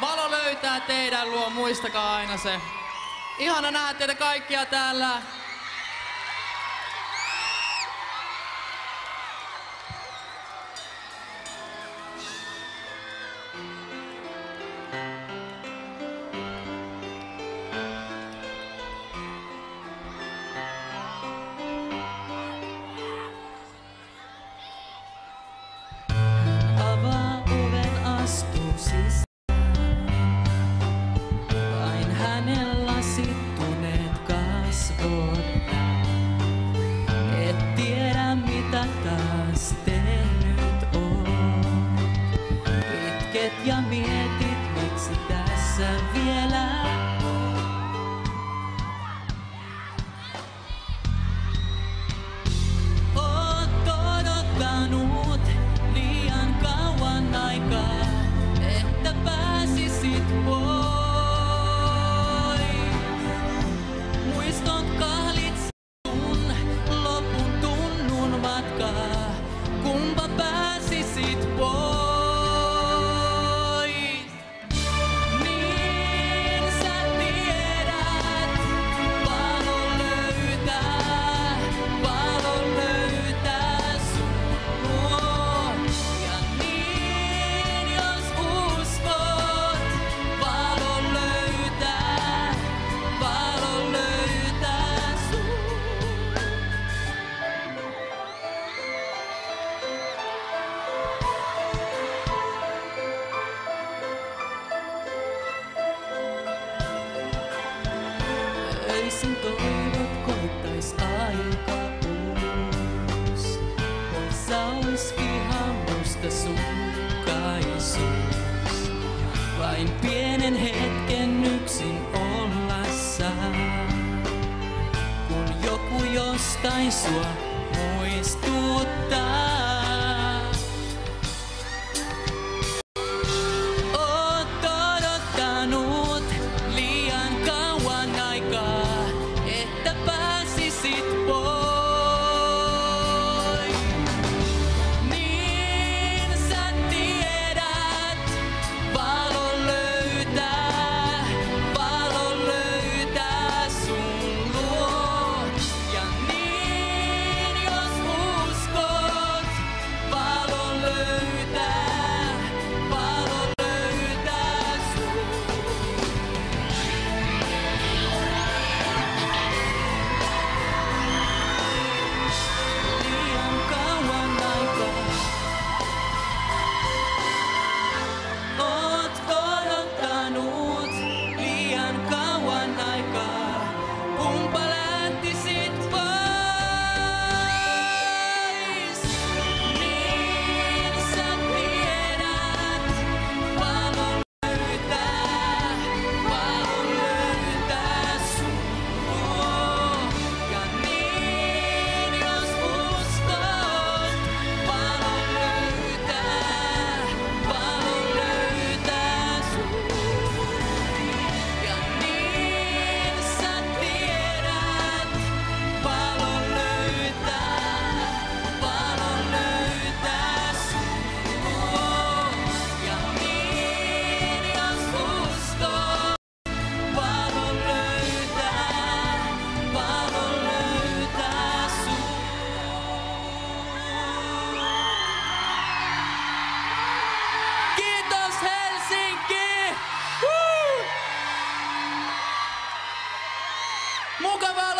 Valo löytää teidän luo, muistakaa aina se. Ihana nähdä teitä kaikkia täällä. Ja mietit, miksi tässä vielä oot odottanut liian kauan aikaa, että pääsisit pois. Muistot kahlit sun lopun tunnun matkaa, kumpa pääsisit pois. Öisin toivot koittais aika uus. Poissa ois viha musta sukkaisuus. Vain pienen hetken yksin olla saa. Kun joku jostain sua muistuttaa. Mukavaa